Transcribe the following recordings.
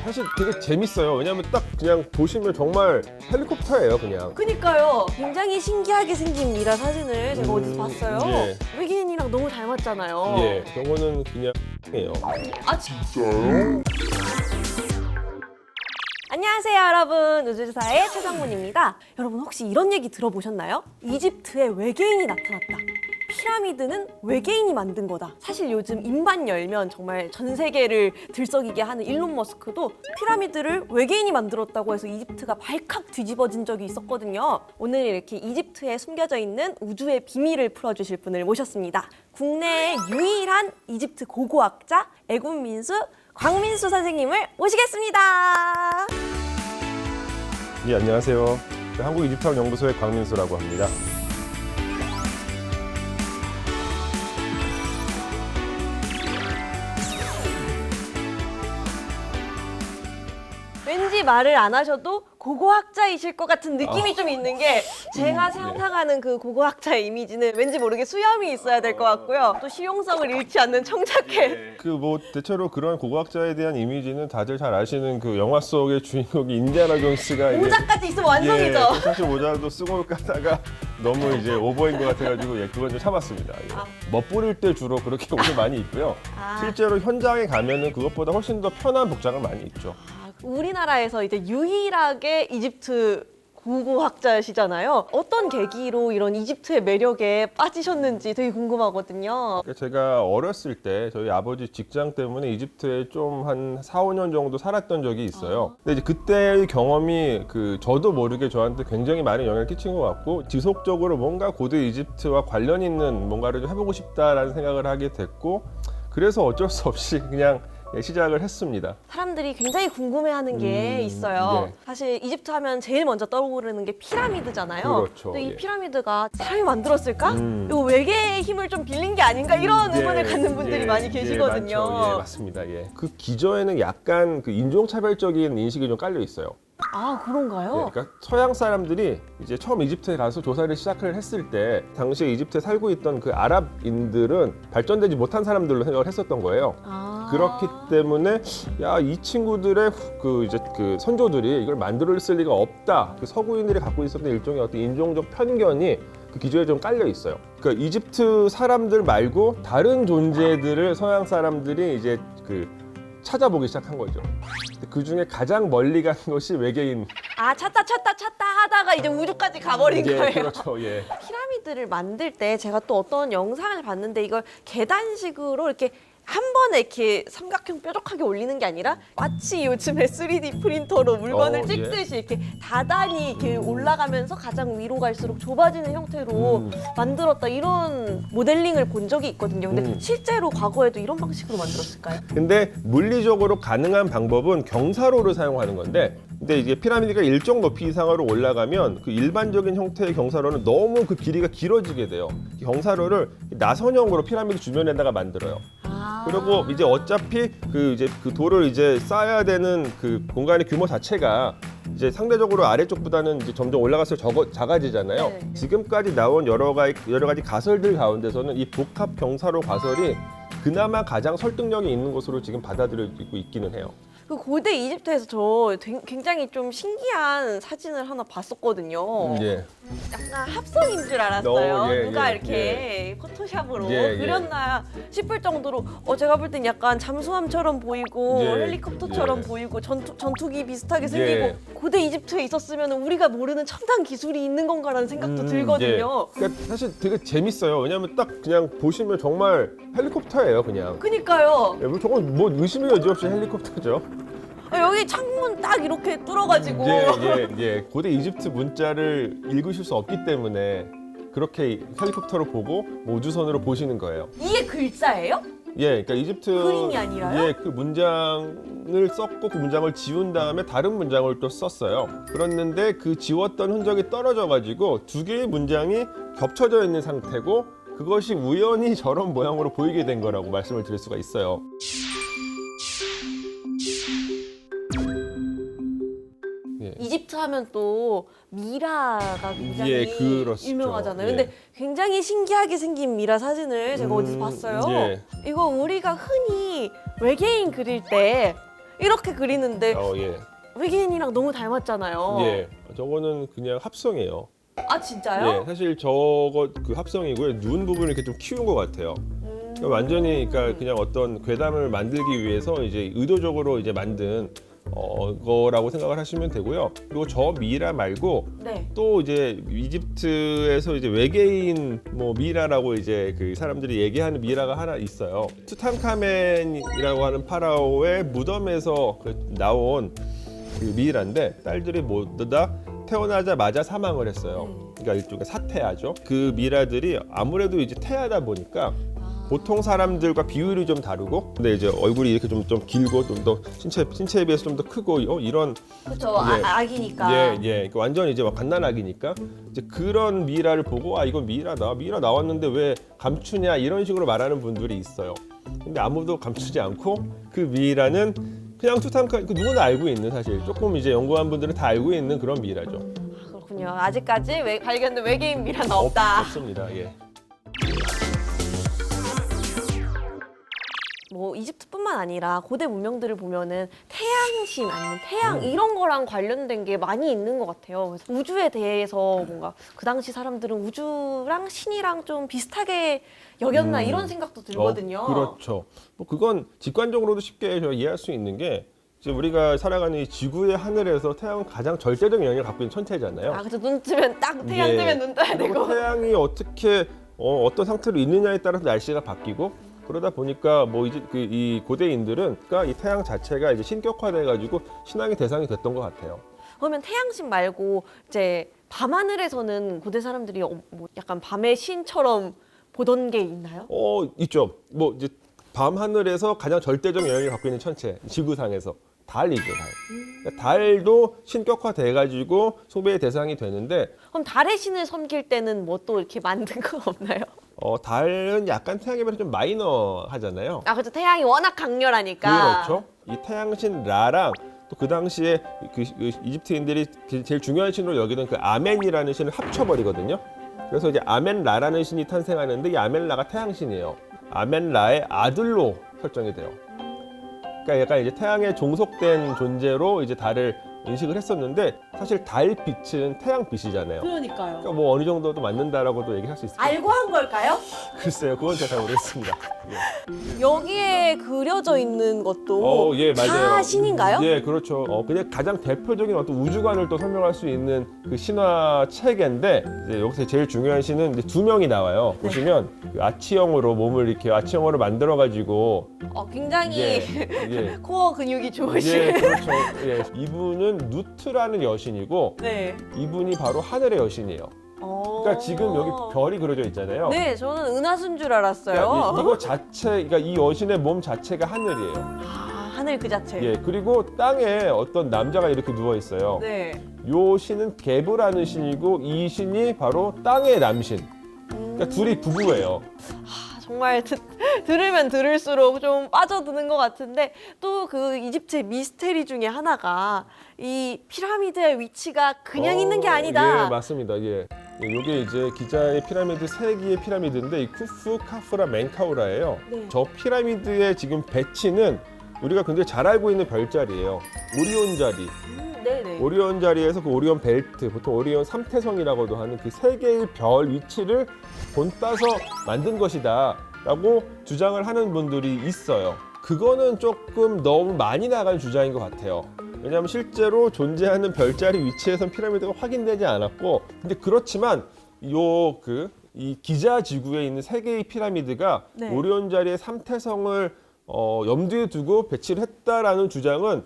사실 되게 재밌어요. 왜냐면 딱 그냥 보시면 정말 헬리콥터예요, 그냥. 그니까요. 굉장히 신기하게 생긴 미라 사진을 제가 어디서 봤어요. 예. 외계인이랑 너무 닮았잖아요. 예, 저거는 그냥 예요. 아 진짜요? 안녕하세요 여러분, 우주사의 최정문입니다. 여러분 혹시 이런 얘기 들어보셨나요? 이집트에 외계인이 나타났다. 피라미드는 외계인이 만든 거다. 사실 요즘 입만 열면 정말 전 세계를 들썩이게 하는 일론 머스크도 피라미드를 외계인이 만들었다고 해서 이집트가 발칵 뒤집어진 적이 있었거든요. 오늘 이렇게 이집트에 숨겨져 있는 우주의 비밀을 풀어주실 분을 모셨습니다. 국내의 유일한 이집트 고고학자 애국민수 광민수 선생님을 모시겠습니다. 예, 안녕하세요. 한국이집트학 연구소의 광민수라고 합니다. 왠지 말을 안 하셔도 고고학자이실 것 같은 느낌이 좀 있는 게 제가 상상하는 그 고고학자의 이미지는 왠지 모르게 수염이 있어야 될 것 같고요. 또 실용성을 잃지 않는 청자켓. 그 뭐 대체로 그런 고고학자에 대한 이미지는 다들 잘 아시는 그 영화 속의 주인공이 인디아나 존스가 이제 모자까지 있으면 완성이죠. 예, 사실 모자도 쓰고 가다가 너무 이제 오버인 것 같아가지고 예, 그건 좀 참았습니다. 예. 멋부릴 때 주로 그렇게 옷을 많이 입고요. 실제로 현장에 가면은 그것보다 훨씬 더 편한 복장을 많이 입죠. 우리나라에서 이제 유일하게 이집트 고고학자시잖아요. 어떤 계기로 이런 이집트의 매력에 빠지셨는지 되게 궁금하거든요. 그러니까 제가 어렸을 때 저희 아버지 직장 때문에 이집트에 좀 한 4, 5년 정도 살았던 적이 있어요. 근데 이제 그때의 경험이 저도 모르게 저한테 굉장히 많은 영향을 끼친 것 같고 지속적으로 뭔가 고대 이집트와 관련 있는 뭔가를 좀 해보고 싶다라는 생각을 하게 됐고 그래서 어쩔 수 없이 그냥 시작을 했습니다. 사람들이 굉장히 궁금해하는 게 있어요. 예. 사실 이집트 하면 제일 먼저 떠오르는 게 피라미드잖아요. 그렇죠. 근데 이 예. 피라미드가 사람이 만들었을까? 이거 외계의 힘을 좀 빌린 게 아닌가? 이런 의문을 갖는 분들이 많이 계시거든요. 많죠. 예, 맞습니다. 예. 그 기저에는 약간 그 인종차별적인 인식이 좀 깔려 있어요. 아, 그런가요? 예, 그러니까 서양 사람들이 이제 처음 이집트에 가서 조사를 시작을 했을 때 당시에 이집트에 살고 있던 그 아랍인들은 발전되지 못한 사람들로 생각을 했었던 거예요. 그렇기 때문에 야, 이 친구들의 그 선조들이 이걸 만들었을 리가 없다. 그 서구인들이 갖고 있었던 일종의 어떤 인종적 편견이 그 기저에 좀 깔려 있어요. 그러니까 이집트 사람들 말고 다른 존재들을 서양 사람들이 이제 찾아보기 시작한 거죠. 그 중에 가장 멀리 간 것이 외계인. 찾다 하다가 이제 우주까지 가버린 예, 거예요. 그렇죠. 예. 피라미드를 만들 때 제가 또 어떤 영상을 봤는데 이걸 계단식으로 이렇게 한 번에 이렇게 삼각형 뾰족하게 올리는 게 아니라 마치 요즘에 3D 프린터로 물건을 찍듯이 이렇게 다단히 이렇게 올라가면서 가장 위로 갈수록 좁아지는 형태로 만들었다, 이런 모델링을 본 적이 있거든요. 근데 실제로 과거에도 이런 방식으로 만들었을까요? 근데 물리적으로 가능한 방법은 경사로를 사용하는 건데, 근데 이게 피라미드가 일정 높이 이상으로 올라가면 그 일반적인 형태의 경사로는 너무 그 길이가 길어지게 돼요. 경사로를 나선형으로 피라미드 주변에다가 만들어요. 그리고 이제 어차피 그 돌을 이제 쌓아야 되는 그 공간의 규모 자체가 이제 상대적으로 아래쪽보다는 이제 점점 올라갈수록 작아지잖아요. 네. 지금까지 나온 여러 가지 가설들 가운데서는 이 복합 경사로 가설이 그나마 가장 설득력이 있는 것으로 지금 받아들여지고 있기는 해요. 그 고대 이집트에서 저 굉장히 좀 신기한 사진을 하나 봤었거든요. 예. 약간 합성인 줄 알았어요. 예, 누가 예, 이렇게 포토샵으로 예, 예. 그렸나 싶을 정도로 제가 볼 땐 약간 잠수함처럼 보이고 예, 헬리콥터처럼 예. 보이고 전투기 비슷하게 생기고 예. 고대 이집트에 있었으면 우리가 모르는 첨단 기술이 있는 건가라는 생각도 들거든요. 예. 그러니까 사실 되게 재밌어요. 왜냐하면 딱 그냥 보시면 정말 헬리콥터예요, 그냥. 그니까요. 예, 저건 뭐 의심의 여지 없이 헬리콥터죠. 여기 창문 딱 이렇게 뚫어가지고 예. 고대 이집트 문자를 읽으실 수 없기 때문에 그렇게 헬리콥터로 보고 우주선으로 보시는 거예요. 이게 글자예요? 예, 그러니까 이집트 그림이 아니라요? 예, 그 문장을 썼고 그 문장을 지운 다음에 다른 문장을 또 썼어요. 그랬는데 그 지웠던 흔적이 떨어져가지고 두 개의 문장이 겹쳐져 있는 상태고 그것이 우연히 저런 모양으로 보이게 된 거라고 말씀을 드릴 수가 있어요. 이집트 하면 또 미라가 굉장히 예, 그렇죠. 유명하잖아요. 예. 근데 굉장히 신기하게 생긴 미라 사진을 제가 어디서 봤어요. 예. 이거 우리가 흔히 외계인 그릴 때 이렇게 그리는데 예. 외계인이랑 너무 닮았잖아요. 예. 저거는 그냥 합성이에요. 아 진짜요? 예. 사실 저거 그 합성이고요. 눈 부분을 이렇게 좀 키운 것 같아요. 그러니까 완전히 그러니까 그냥 어떤 괴담을 만들기 위해서 이제 의도적으로 이제 만든 거라고 생각을 하시면 되고요. 그리고 저 미라 말고 네. 또 이제 이집트에서 이제 외계인 뭐 미라라고 이제 그 사람들이 얘기하는 미라가 하나 있어요. 투탕카멘이라고 하는 파라오의 무덤에서 나온 그 미라인데 딸들이 모두 다 태어나자마자 사망을 했어요. 그러니까 일종의 사태아죠. 그 미라들이 아무래도 이제 태아다 보니까 보통 사람들과 비율이 좀 다르고, 근데 이제 얼굴이 이렇게 좀 길고 좀 더 신체에 비해서 좀 더 크고 이런 그렇죠. 예. 아기니까. 예. 그러니까 완전 이제 막 갓난아기니까 이제 그런 미라를 보고 이건 미라다. 미라 나왔는데 왜 감추냐 이런 식으로 말하는 분들이 있어요. 근데 아무도 감추지 않고 그 미라는 그냥 투탕카멘 누구나 알고 있는 사실 조금 이제 연구한 분들은 다 알고 있는 그런 미라죠. 그렇군요. 아직까지 발견된 외계인 미라는 없다. 없습니다. 예. 뭐 이집트뿐만 아니라 고대 문명들을 보면은 태양신 아니면 태양 이런 거랑 관련된 게 많이 있는 것 같아요. 그래서 우주에 대해서 뭔가 그 당시 사람들은 우주랑 신이랑 좀 비슷하게 여겼나 이런 생각도 들거든요. 그렇죠. 뭐 그건 직관적으로도 쉽게 이해할 수 있는 게 이제 우리가 살아가는 이 지구의 하늘에서 태양은 가장 절대적 영향을 갖고 있는 천체잖아요. 그래서 눈 뜨면 딱 태양 예. 뜨면 눈 떠야 그리고 되고. 태양이 어떻게 어떤 상태로 있느냐에 따라서 날씨가 바뀌고 그러다 보니까 뭐 이제 이 고대인들은 그러니까 이 태양 자체가 이제 신격화돼 가지고 신앙의 대상이 됐던 것 같아요. 그러면 태양신 말고 이제 밤하늘에서는 고대 사람들이 뭐 약간 밤의 신처럼 보던 게 있나요? 있죠. 뭐 이제 밤 하늘에서 가장 절대적 영향을 갖고 있는 천체, 지구상에서 달이죠, 달. 그러니까 달도 신격화돼 가지고 숭배의 대상이 되는데 그럼 달의 신을 섬길 때는 뭐 또 이렇게 만든 거 없나요? 달은 약간 태양에 비해서 좀 마이너하잖아요. 그렇죠. 태양이 워낙 강렬하니까. 그렇죠. 이 태양신 라랑 또 그 당시에 그 이집트인들이 제일 중요한 신으로 여기던 그 아멘이라는 신을 합쳐버리거든요. 그래서 이제 아멘라라는 신이 탄생하는데 이 아멘라가 태양신이에요. 아멘라의 아들로 설정이 돼요. 그러니까 약간 이제 태양에 종속된 존재로 이제 달을 인식을 했었는데 사실 달 빛은 태양 빛이잖아요. 그러니까요. 그러니까 뭐 어느 정도도 맞는다라고도 얘기할 수 있을 거예요. 알고 한 걸까요? 글쎄요, 그건 제가 잘 모르겠습니다. 여기에 그려져 있는 것도 예, 맞아요. 다 신인가요? 예, 그렇죠. 그냥 가장 대표적인 어떤 우주관을 또 설명할 수 있는 그 신화 체계인데 이제 여기서 제일 중요한 신은 이제 두 명이 나와요. 보시면 그 아치형으로 몸을 이렇게 아치형으로 만들어 가지고 굉장히 예. 코어 근육이 좋으신. 예, 그렇죠. 예, 이분은 누트라는 여신이고 네. 이분이 바로 하늘의 여신이에요. 그러니까 지금 여기 별이 그려져 있잖아요. 네, 저는 은하수인 줄 알았어요. 그러니까 이거 자체, 그러니까 이 여신의 몸 자체가 하늘이에요. 하늘 그 자체. 예, 그리고 땅에 어떤 남자가 이렇게 누워 있어요. 네. 요 신은 게브라는 신이고 이 신이 바로 땅의 남신. 그러니까 둘이 부부예요. 정말 들으면 들을수록 좀 빠져드는 것 같은데 또 그 이집트의 미스테리 중에 하나가 이 피라미드의 위치가 그냥 있는 게 아니다. 예, 맞습니다. 예. 이게 이제 기자의 피라미드 세 개의 피라미드인데 이 쿠프, 카프라, 멘카우라예요. 네. 저 피라미드의 지금 배치는 우리가 굉장히 잘 알고 있는 별자리예요. 오리온 자리. 네네. 오리온 자리에서 그 오리온 벨트, 보통 오리온 삼태성이라고도 하는 그 세 개의 별 위치를 본따서 만든 것이다라고 주장을 하는 분들이 있어요. 그거는 조금 너무 많이 나간 주장인 것 같아요. 왜냐하면 실제로 존재하는 별자리 위치에선 피라미드가 확인되지 않았고, 근데 그렇지만 이 기자 지구에 있는 세 개의 피라미드가 네. 오리온 자리의 삼태성을 염두에 두고 배치를 했다라는 주장은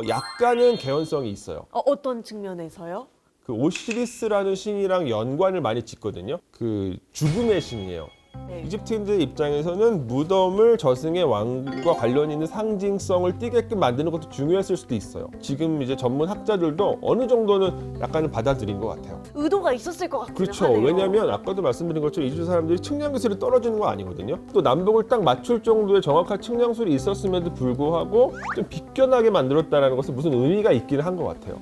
약간은 개연성이 있어요. 어떤 측면에서요? 그 오시리스라는 신이랑 연관을 많이 짓거든요. 그 죽음의 신이에요. 네. 이집트인들 입장에서는 무덤을 저승의 왕과 관련 있는 상징성을 띠게끔 만드는 것도 중요했을 수도 있어요. 지금 이제 전문 학자들도 어느 정도는 약간은 받아들인 것 같아요. 의도가 있었을 것 같긴 그렇죠. 하네요. 왜냐하면 아까도 말씀드린 것처럼 이집트 사람들이 측량기술이 떨어지는 거 아니거든요. 또 남북을 딱 맞출 정도의 정확한 측량술이 있었음에도 불구하고 좀 비껴나게 만들었다는 것은 무슨 의미가 있기는 한 것 같아요.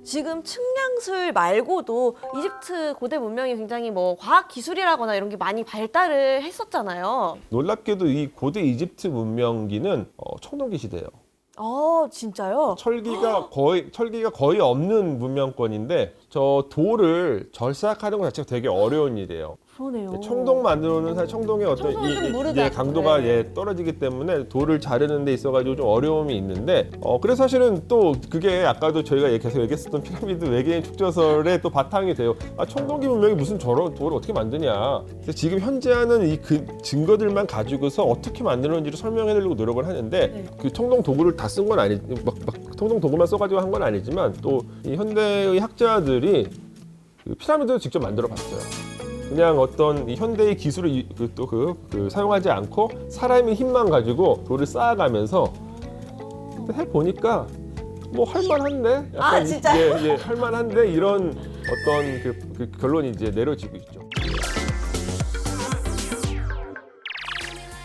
지금 측량술 말고도 이집트 고대 문명이 굉장히 뭐 과학 기술이라거나 이런 게 많이 발달을 했었잖아요. 놀랍게도 이 고대 이집트 문명기는 청동기 시대예요. 진짜요? 철기가 거의 없는 문명권인데 저 돌을 절삭하는 것 자체가 되게 어려운 일이에요. 그러네요. 청동 만들어놓는 사실 청동의 어떤 청동은 좀 무르다. 강도가 네. 떨어지기 때문에 돌을 자르는 데 있어가지고 좀 어려움이 있는데 그래서 사실은 또 그게 아까도 저희가 계속 얘기했었던 피라미드 외계인 축제설의 또 바탕이 돼요. 청동기 문명이 무슨 저런 돌을 어떻게 만드냐. 그래서 지금 현재 하는 이 증거들만 가지고서 어떻게 만드는지를 설명해내려고 노력을 하는데 네. 그 청동 도구를 다 쓴 건 아니, 막 청동 도구만 써가지고 한 건 아니지만 또 이 현대의 학자들이 그 피라미드를 직접 만들어봤어요. 그냥 어떤 이 현대의 기술을 사용하지 않고 사람의 힘만 가지고 돌을 쌓아가면서 해보니까 뭐 할만한데? 약간 진짜요? 예, 할만한데 이런 어떤 그 결론이 이제 내려지고 있죠.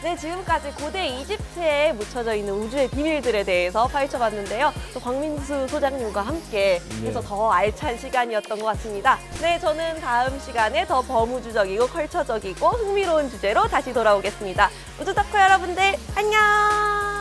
네, 지금까지 고대 이집트에 묻혀져 있는 우주의 비밀들에 대해서 파헤쳐봤는데요. 또 광민수 소장님과 함께 해서 더 알찬 시간이었던 것 같습니다. 네, 저는 다음 시간에 더 범우주적이고 컬처적이고 흥미로운 주제로 다시 돌아오겠습니다. 우주 덕후 여러분들, 안녕!